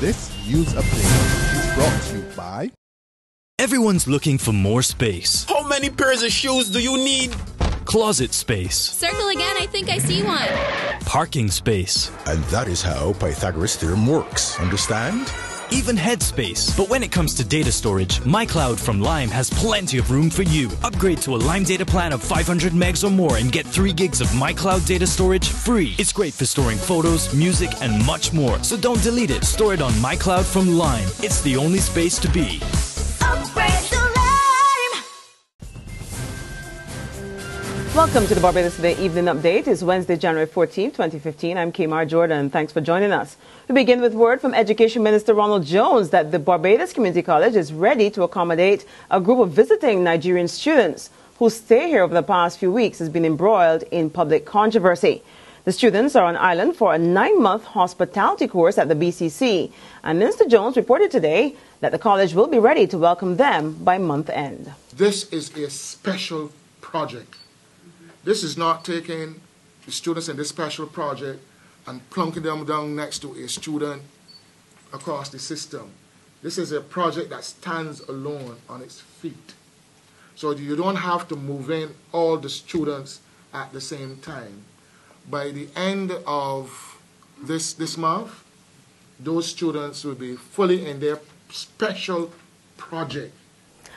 This news update is brought to you by... Everyone's looking for more space. How many pairs of shoes do you need? Closet space. Circle again, I think I see one. Parking space. And that is how Pythagoras' theorem works, understand? Even headspace. But when it comes to data storage, MyCloud from Lime has plenty of room for you. Upgrade to a Lime data plan of 500 megs or more and get 3 gigs of MyCloud data storage free. It's great for storing photos, music, and much more. So don't delete it. Store it on MyCloud from Lime. It's the only space to be. Welcome to the Barbados Today Evening Update. It's Wednesday, January 14, 2015. I'm Kmar Jordan. Thanks for joining us. We begin with word from Education Minister Ronald Jones that the Barbados Community College is ready to accommodate a group of visiting Nigerian students whose stay here over the past few weeks has been embroiled in public controversy. The students are on island for a 9-month hospitality course at the BCC, and Minister Jones reported today that the college will be ready to welcome them by month end. This is a special project. This is not taking the students in this special project and plunking them down next to a student across the system. This is a project that stands alone on its feet. So you don't have to move in all the students at the same time. By the end of this month, those students will be fully in their special project.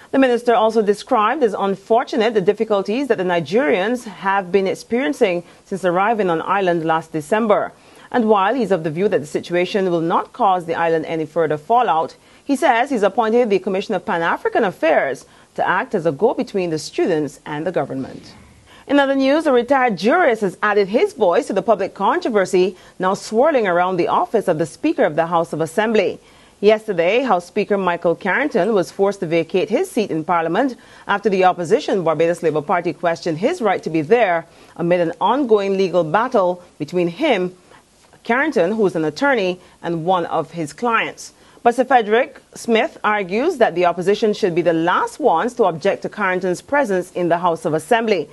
The minister also described as unfortunate the difficulties that the Nigerians have been experiencing since arriving on island last December. And while he's of the view that the situation will not cause the island any further fallout, he says he's appointed the Commission of Pan-African Affairs to act as a go-between the students and the government. In other news, a retired jurist has added his voice to the public controversy now swirling around the office of the Speaker of the House of Assembly. Yesterday, House Speaker Michael Carrington was forced to vacate his seat in Parliament after the opposition Barbados Labour Party questioned his right to be there amid an ongoing legal battle between him, Carrington, who is an attorney, and one of his clients. But Sir Frederick Smith argues that the opposition should be the last ones to object to Carrington's presence in the House of Assembly.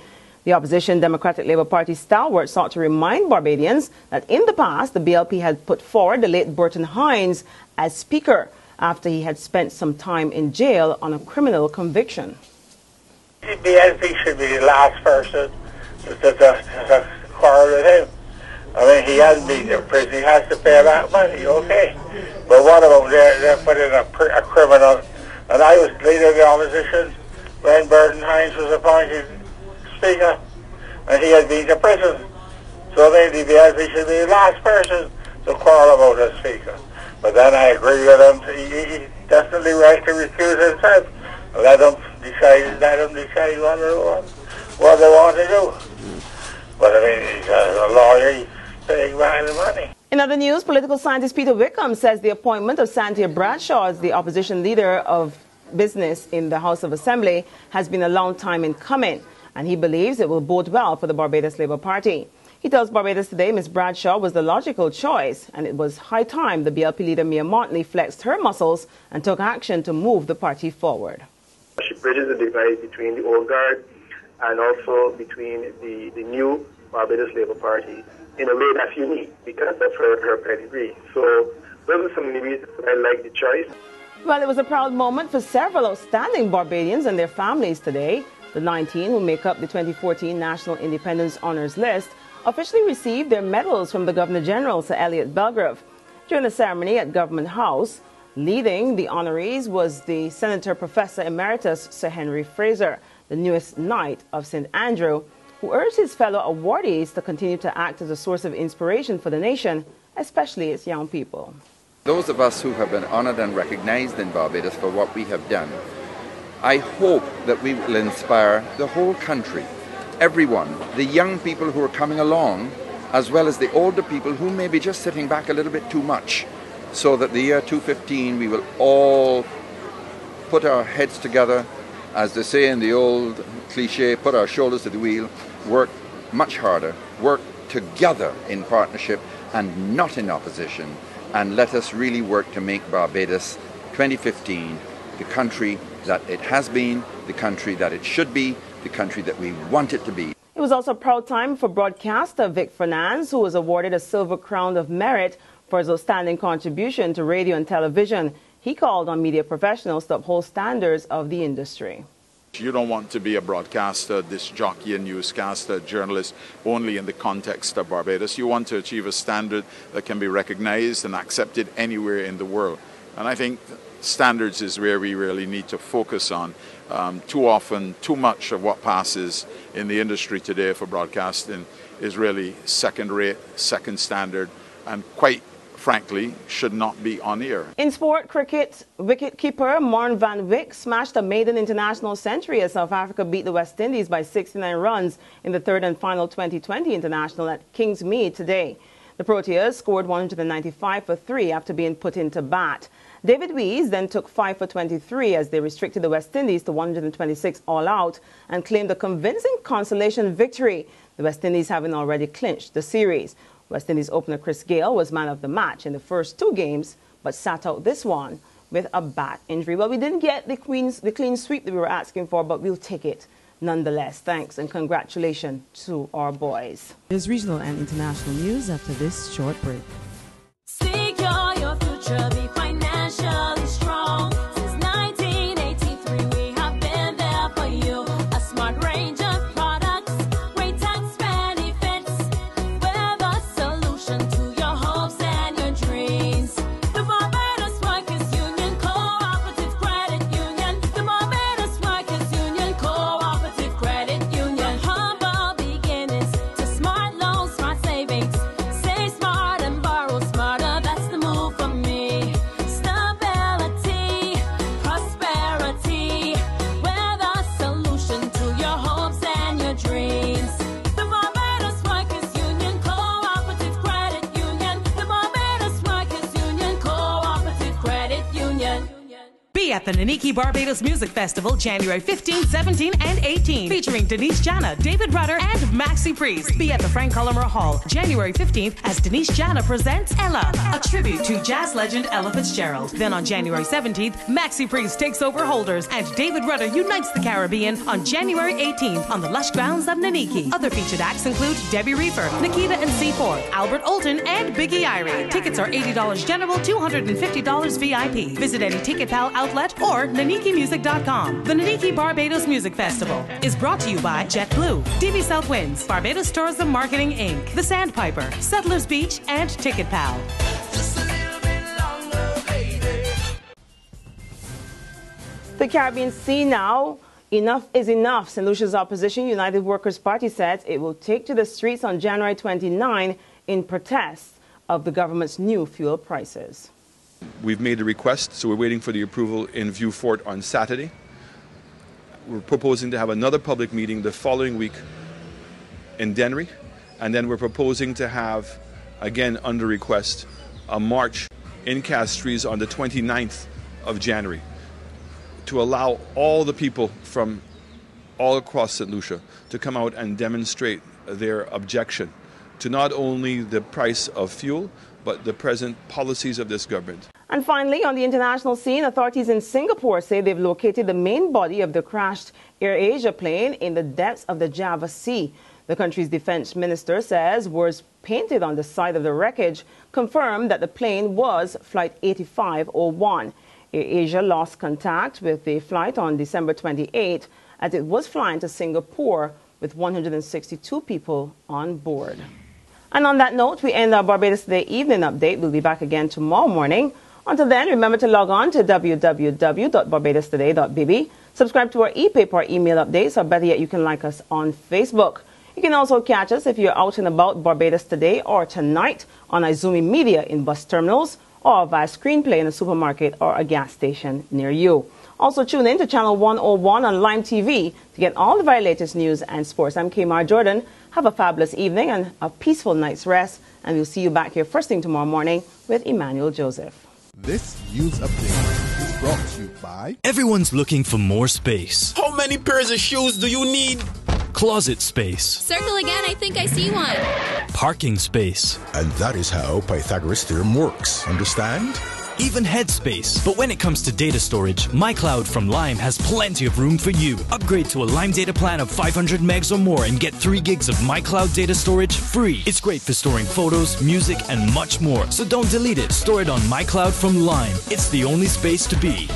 The opposition Democratic Labour Party stalwart sought to remind Barbadians that in the past the BLP had put forward the late Burton Hines as Speaker after he had spent some time in jail on a criminal conviction. The BLP should be the last person to quarrel with him. I mean, he hasn't been in prison, he has to pay back money, okay. But what about they're putting a criminal? And I was leader of the opposition when Burton Hines was appointed Speaker, and he had been to prison. So maybe the BLP should be the last person to quarrel about a Speaker. But then I agree with him. He's definitely right to recuse himself. Let them decide what they want to do. But I mean, he's a lawyer. He's paying back the money. In other news, political scientist Peter Wickham says the appointment of Santia Bradshaw as the opposition leader of business in the House of Assembly has been a long time in coming, and he believes it will bode well for the Barbados Labour Party. He tells Barbados Today Ms. Bradshaw was the logical choice, and it was high time the BLP leader Mia Motley flexed her muscles and took action to move the party forward. She bridges the divide between the old guard and also between the new Barbados Labour Party in a way that's unique because of her pedigree. So those are some of the reasons I like the choice. Well, it was a proud moment for several outstanding Barbadians and their families today. The 19 who make up the 2014 National Independence Honourees list officially received their medals from the Governor-General, Sir Elliot Belgrave. During the ceremony at Government House, leading the honorees was the Senator Professor Emeritus Sir Henry Fraser, the newest Knight of St. Andrew, who urged his fellow awardees to continue to act as a source of inspiration for the nation, especially its young people. Those of us who have been honoured and recognised in Barbados for what we have done, I hope that we will inspire the whole country, everyone, the young people who are coming along, as well as the older people who may be just sitting back a little bit too much, so that the year 2015 we will all put our heads together, as they say in the old cliche, put our shoulders to the wheel, work much harder, work together in partnership and not in opposition, and let us really work to make Barbados 2015 the country that it has been, the country that it should be, the country that we want it to be. It was also a proud time for broadcaster Vic Fernandes, who was awarded a Silver Crown of Merit For his outstanding contribution to radio and television, he called on media professionals to uphold standards of the industry. You don't want to be a broadcaster, disc jockey, a newscaster, journalist only in the context of Barbados. You want to achieve a standard that can be recognized and accepted anywhere in the world. And I think standards is where we really need to focus on. Too often, too much of what passes in the industry today for broadcasting is really second-rate, second standard, and quite frankly, should not be on air. In sport, cricket, wicket-keeper Marn van Wyk smashed a maiden international century as South Africa beat the West Indies by 69 runs in the third and final 2020 international at Kingsmead today. The Proteas scored 195 for 3 after being put into bat. David Wiese then took 5 for 23 as they restricted the West Indies to 126 all out and claimed a convincing consolation victory, the West Indies having already clinched the series. West Indies opener Chris Gayle was man of the match in the first 2 games, but sat out this one with a bat injury. Well, we didn't get the clean sweep that we were asking for, but we'll take it nonetheless. Thanks and congratulations to our boys. There's regional and international news after this short break. Secure your future, be financially strong. Since 1983, we have been there for you. A smart range of products, great tax benefits. We're the solution to your hopes and your dreams. The Barbados Workers Union Cooperative Credit Union. The Barbados Workers Union Cooperative Credit Union. Humble beginnings to smart loans, smart savings. Save smart and borrow smarter. That's the move for me. Stability, prosperity. We're the solution to your hopes and your dreams. The Barbados Workers Union Cooperative Credit Union. The Barbados Workers Union Cooperative Credit Union. Be at the Naniki Barbados Music Festival January 15, 17, and 18, featuring Denise Jana, David Rudder, and Maxi Priest. Be at the Frank Cullimer Hall January 15th as Denise Jana presents Ella, a tribute to jazz legend Ella Fitzgerald. Then on January 17th, Maxi Priest takes over Holders, and David Rudder unites the Caribbean on January 18th on the lush grounds of Naniki. Other featured acts include Debbie Reefer, Nikita and C4, Albert Olton, and Biggie Irie. Tickets are $80 general, $250 VIP. Visit any Ticket Pal outlet or nanikimusic.com. The Naniki Barbados Music Festival is brought to you by JetBlue, DB South Winds, Barbados Tourism Marketing Inc., The Sandpiper, Settlers Beach, and Ticket Pal. The Caribbean Sea now. Enough is enough. St. Lucia's opposition, United Workers' Party, says it will take to the streets on January 29 in protest of the government's new fuel prices. We've made a request, so we're waiting for the approval in View Fort on Saturday. We're proposing to have another public meeting the following week in Dennery, and then we're proposing to have, again under request, a march in Castries on the 29th of January to allow all the people from all across St. Lucia to come out and demonstrate their objection to not only the price of fuel, but the present policies of this government. And finally, on the international scene, authorities in Singapore say they've located the main body of the crashed AirAsia plane in the depths of the Java Sea. The country's defense minister says words painted on the side of the wreckage confirm that the plane was Flight 8501. AirAsia lost contact with the flight on December 28 as it was flying to Singapore with 162 people on board. And on that note, we end our Barbados Today evening update. We'll be back again tomorrow morning. Until then, remember to log on to www.barbadostoday.bb. Subscribe to our e-paper or email updates, or better yet, you can like us on Facebook. You can also catch us if you're out and about Barbados today or tonight on Izumi Media in bus terminals or via Screenplay in a supermarket or a gas station near you. Also tune in to Channel 101 on Lime TV to get all the very latest news and sports. I'm Kmar Jordan. Have a fabulous evening and a peaceful night's rest. And we'll see you back here first thing tomorrow morning with Emmanuel Joseph. This news update is brought to you by... Everyone's looking for more space. How many pairs of shoes do you need? Closet space. Circle again, I think I see one. Parking space. And that is how Pythagoras' theorem works. Understand? even headspace. But when it comes to data storage, MyCloud from Lime has plenty of room for you. Upgrade to a Lime data plan of 500 megs or more and get 3 gigs of MyCloud data storage free. It's great for storing photos, music, and much more. So don't delete it. Store it on MyCloud from Lime. It's the only space to be.